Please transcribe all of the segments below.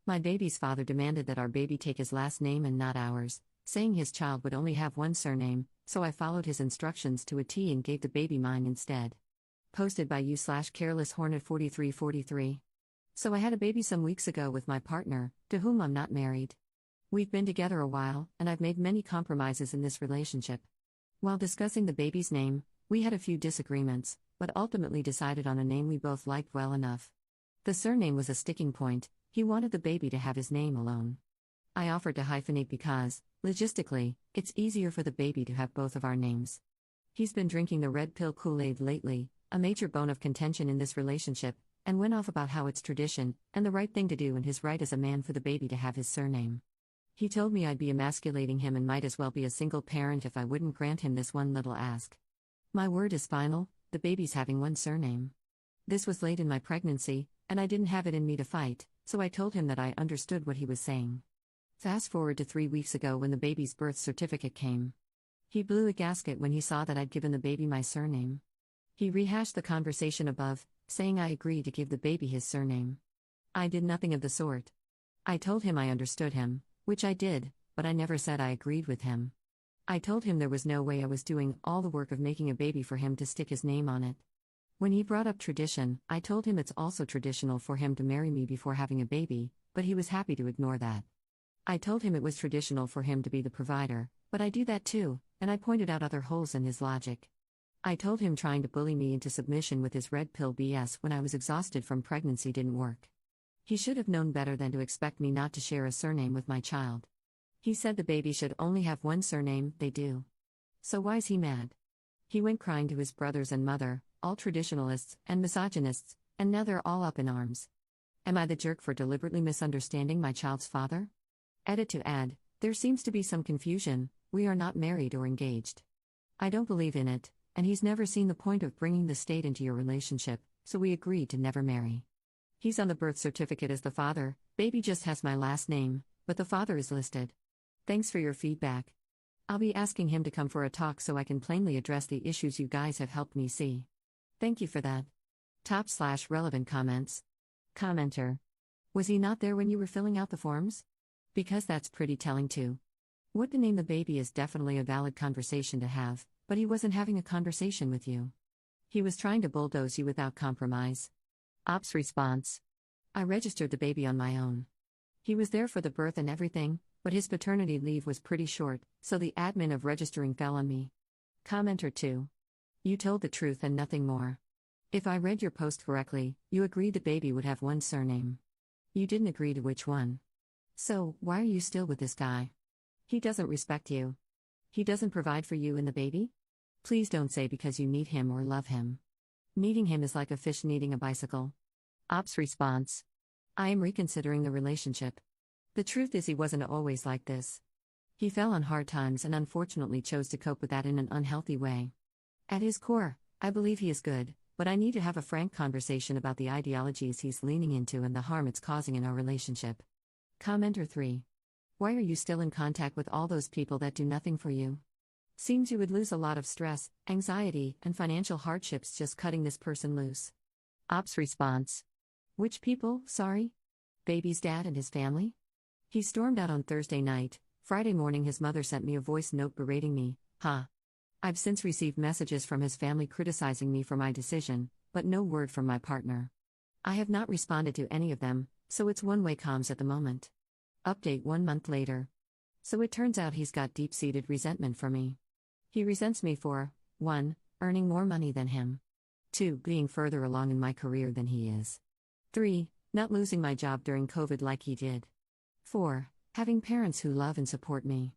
My baby's father demanded that our baby take his last name and not ours, saying his child would only have one surname, so I followed his instructions to a T and gave the baby mine instead. Posted by u/carelesshornet4343. So I had a baby some weeks ago with my partner, to whom I'm not married. We've been together a while, and I've made many compromises in this relationship. While discussing the baby's name, we had a few disagreements, but ultimately decided on a name we both liked well enough. The surname was a sticking point. He wanted the baby to have his name alone. I offered to hyphenate because, logistically, it's easier for the baby to have both of our names. He's been drinking the red pill Kool-Aid lately, a major bone of contention in this relationship, and went off about how it's tradition, and the right thing to do and his right as a man for the baby to have his surname. He told me I'd be emasculating him and might as well be a single parent if I wouldn't grant him this one little ask. My word is final, the baby's having one surname. This was late in my pregnancy, and I didn't have it in me to fight, so I told him that I understood what he was saying. Fast forward to 3 weeks ago when the baby's birth certificate came. He blew a gasket when he saw that I'd given the baby my surname. He rehashed the conversation above, saying I agreed to give the baby his surname. I did nothing of the sort. I told him I understood him, which I did, but I never said I agreed with him. I told him there was no way I was doing all the work of making a baby for him to stick his name on it. When he brought up tradition, I told him it's also traditional for him to marry me before having a baby, but he was happy to ignore that. I told him it was traditional for him to be the provider, but I do that too, and I pointed out other holes in his logic. I told him trying to bully me into submission with his red pill BS when I was exhausted from pregnancy didn't work. He should have known better than to expect me not to share a surname with my child. He said the baby should only have one surname, they do. So why's he mad? He went crying to his brothers and mother, all traditionalists and misogynists, and now they're all up in arms. Am I the jerk for deliberately misunderstanding my child's father? Edit to add, there seems to be some confusion, we are not married or engaged. I don't believe in it, and he's never seen the point of bringing the state into your relationship, so we agreed to never marry. He's on the birth certificate as the father, baby just has my last name, but the father is listed. Thanks for your feedback. I'll be asking him to come for a talk so I can plainly address the issues you guys have helped me see. Thank you for that. Top/relevant comments. Commenter. Was he not there when you were filling out the forms? Because that's pretty telling too. What to name the baby is definitely a valid conversation to have, but he wasn't having a conversation with you. He was trying to bulldoze you without compromise. Ops response. I registered the baby on my own. He was there for the birth and everything, but his paternity leave was pretty short, so the admin of registering fell on me. Commenter 2. You told the truth and nothing more. If I read your post correctly, you agreed the baby would have one surname. You didn't agree to which one. So, why are you still with this guy? He doesn't respect you. He doesn't provide for you and the baby? Please don't say because you need him or love him. Needing him is like a fish needing a bicycle. Ops response. I am reconsidering the relationship. The truth is he wasn't always like this. He fell on hard times and unfortunately chose to cope with that in an unhealthy way. At his core, I believe he is good, but I need to have a frank conversation about the ideologies he's leaning into and the harm it's causing in our relationship. Commenter 3. Why are you still in contact with all those people that do nothing for you? Seems you would lose a lot of stress, anxiety, and financial hardships just cutting this person loose. Ops response. Which people, sorry? Baby's dad and his family? He stormed out on Thursday night. Friday morning his mother sent me a voice note berating me, I've since received messages from his family criticizing me for my decision, but no word from my partner. I have not responded to any of them, so it's one-way comms at the moment. Update 1 month later. So it turns out he's got deep-seated resentment for me. He resents me for 1. Earning more money than him. 2. Being further along in my career than he is. 3. Not losing my job during COVID like he did. 4. Having parents who love and support me.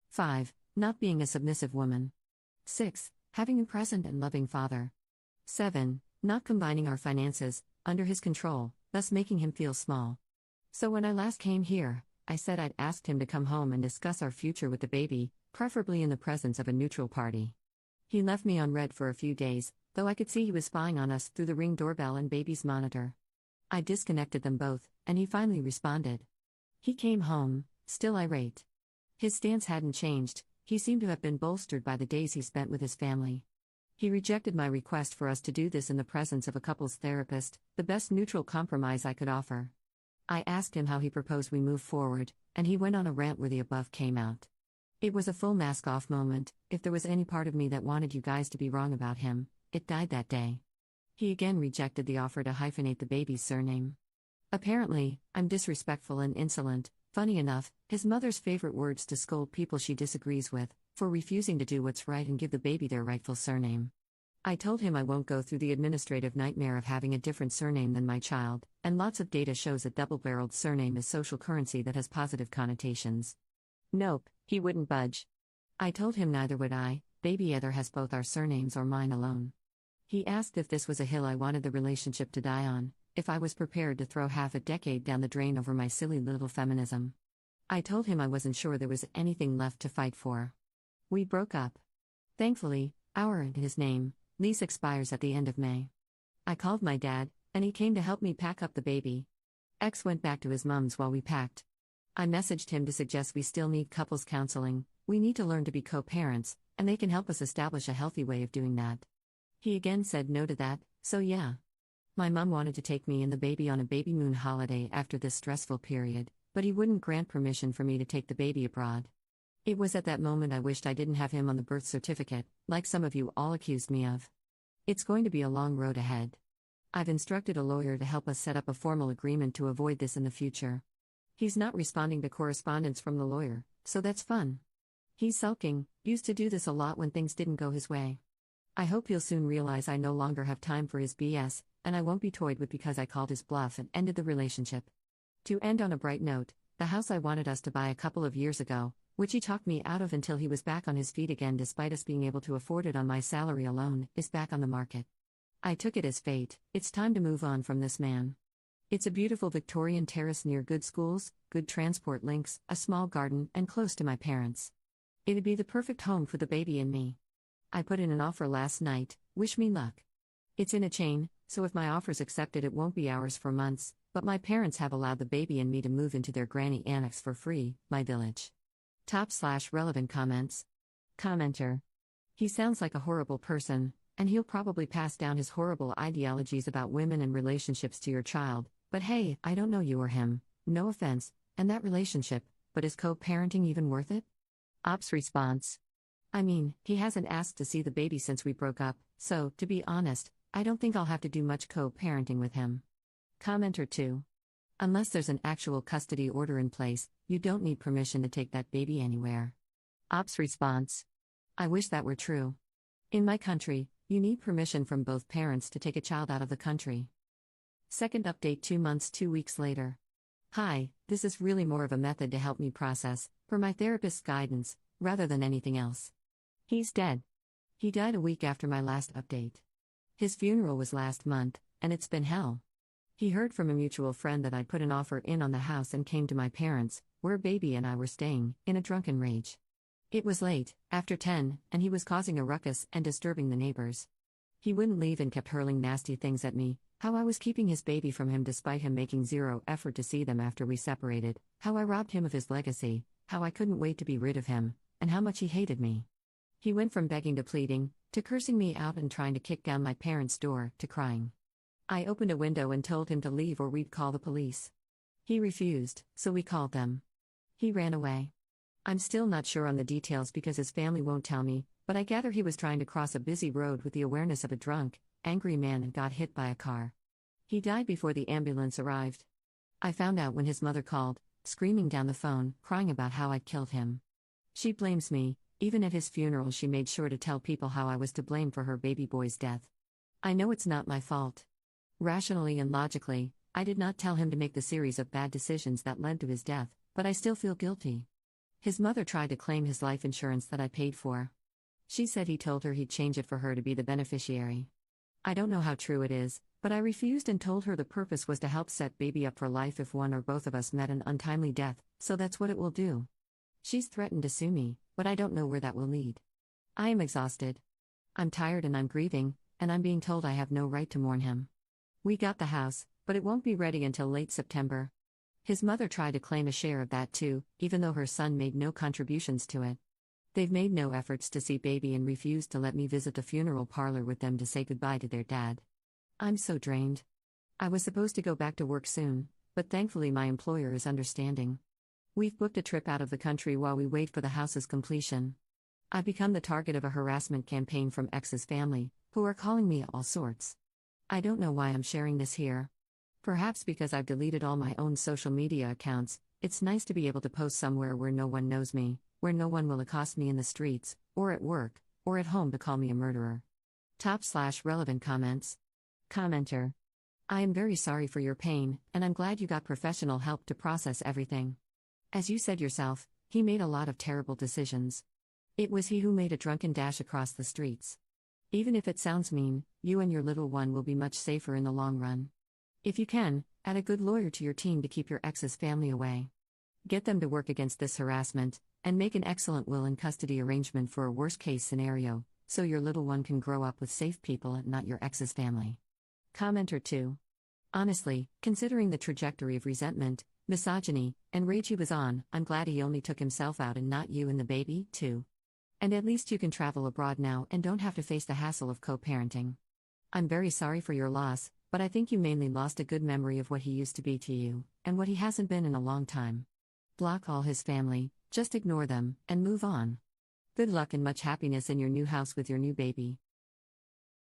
5. Not being a submissive woman. 6. Having a present and loving father. 7. Not combining our finances, under his control, thus making him feel small. So when I last came here, I said I'd asked him to come home and discuss our future with the baby, preferably in the presence of a neutral party. He left me on red for a few days, though I could see he was spying on us through the Ring doorbell and baby's monitor. I disconnected them both, and he finally responded. He came home, still irate. His stance hadn't changed, he seemed to have been bolstered by the days he spent with his family. He rejected my request for us to do this in the presence of a couples therapist, the best neutral compromise I could offer. I asked him how he proposed we move forward, and he went on a rant where the above came out. It was a full mask off moment. If there was any part of me that wanted you guys to be wrong about him, it died that day. He again rejected the offer to hyphenate the baby's surname. Apparently, I'm disrespectful and insolent. Funny enough, his mother's favorite words to scold people she disagrees with, for refusing to do what's right and give the baby their rightful surname. I told him I won't go through the administrative nightmare of having a different surname than my child, and lots of data shows a double-barreled surname is social currency that has positive connotations. Nope, he wouldn't budge. I told him neither would I. Baby either has both our surnames or mine alone. He asked if this was a hill I wanted the relationship to die on, if I was prepared to throw half a decade down the drain over my silly little feminism. I told him I wasn't sure there was anything left to fight for. We broke up. Thankfully, his name, lease expires at the end of May. I called my dad, and he came to help me pack up the baby. X went back to his mom's while we packed. I messaged him to suggest we still need couples counseling, we need to learn to be co-parents, and they can help us establish a healthy way of doing that. He again said no to that, so yeah. My mom wanted to take me and the baby on a baby moon holiday after this stressful period, but he wouldn't grant permission for me to take the baby abroad. It was at that moment I wished I didn't have him on the birth certificate, like some of you all accused me of. It's going to be a long road ahead. I've instructed a lawyer to help us set up a formal agreement to avoid this in the future. He's not responding to correspondence from the lawyer, so that's fun. He's sulking, used to do this a lot when things didn't go his way. I hope he'll soon realize I no longer have time for his BS, and I won't be toyed with because I called his bluff and ended the relationship. To end on a bright note, the house I wanted us to buy a couple of years ago, which he talked me out of until he was back on his feet again despite us being able to afford it on my salary alone, is back on the market. I took it as fate. It's time to move on from this man. It's a beautiful Victorian terrace near good schools, good transport links, a small garden, and close to my parents. It'd be the perfect home for the baby and me. I put in an offer last night, wish me luck. It's in a chain, so if my offer's accepted it won't be ours for months, but my parents have allowed the baby and me to move into their granny annex for free, my village. /relevant comments. Commenter. He sounds like a horrible person, and he'll probably pass down his horrible ideologies about women and relationships to your child, but hey, I don't know you or him, no offense, and that relationship, but is co-parenting even worth it? Ops response. I mean, he hasn't asked to see the baby since we broke up, so, to be honest, I don't think I'll have to do much co-parenting with him. Commenter 2. Unless there's an actual custody order in place, you don't need permission to take that baby anywhere. Ops response. I wish that were true. In my country, you need permission from both parents to take a child out of the country. Second update 2 months 2 weeks later. Hi, this is really more of a method to help me process, per my therapist's guidance, rather than anything else. He's dead. He died a week after my last update. His funeral was last month, and it's been hell. He heard from a mutual friend that I'd put an offer in on the house and came to my parents', where baby and I were staying, in a drunken rage. It was late, after 10, and he was causing a ruckus and disturbing the neighbors. He wouldn't leave and kept hurling nasty things at me, how I was keeping his baby from him despite him making zero effort to see them after we separated, how I robbed him of his legacy, how I couldn't wait to be rid of him, and how much he hated me. He went from begging to pleading, to cursing me out and trying to kick down my parents' door, to crying. I opened a window and told him to leave or we'd call the police. He refused, so we called them. He ran away. I'm still not sure on the details because his family won't tell me, but I gather he was trying to cross a busy road with the awareness of a drunk, angry man and got hit by a car. He died before the ambulance arrived. I found out when his mother called, screaming down the phone, crying about how I'd killed him. She blames me. Even at his funeral she made sure to tell people how I was to blame for her baby boy's death. I know it's not my fault. Rationally and logically, I did not tell him to make the series of bad decisions that led to his death, but I still feel guilty. His mother tried to claim his life insurance that I paid for. She said he told her he'd change it for her to be the beneficiary. I don't know how true it is, but I refused and told her the purpose was to help set baby up for life if one or both of us met an untimely death, so that's what it will do. She's threatened to sue me, but I don't know where that will lead. I am exhausted. I'm tired and I'm grieving, and I'm being told I have no right to mourn him. We got the house, but it won't be ready until late September. His mother tried to claim a share of that too, even though her son made no contributions to it. They've made no efforts to see baby and refused to let me visit the funeral parlor with them to say goodbye to their dad. I'm so drained. I was supposed to go back to work soon, but thankfully my employer is understanding. We've booked a trip out of the country while we wait for the house's completion. I've become the target of a harassment campaign from ex's family, who are calling me all sorts. I don't know why I'm sharing this here. Perhaps because I've deleted all my own social media accounts, it's nice to be able to post somewhere where no one knows me, where no one will accost me in the streets, or at work, or at home to call me a murderer. Top/relevant comments. Commenter. I am very sorry for your pain, and I'm glad you got professional help to process everything. As you said yourself, he made a lot of terrible decisions. It was he who made a drunken dash across the streets. Even if it sounds mean, you and your little one will be much safer in the long run. If you can, add a good lawyer to your team to keep your ex's family away. Get them to work against this harassment, and make an excellent will and custody arrangement for a worst-case scenario, so your little one can grow up with safe people and not your ex's family. Commenter 2. Honestly, considering the trajectory of resentment, misogyny, and rage he was on, I'm glad he only took himself out and not you and the baby, too. And at least you can travel abroad now and don't have to face the hassle of co-parenting. I'm very sorry for your loss, but I think you mainly lost a good memory of what he used to be to you, and what he hasn't been in a long time. Block all his family, just ignore them, and move on. Good luck and much happiness in your new house with your new baby.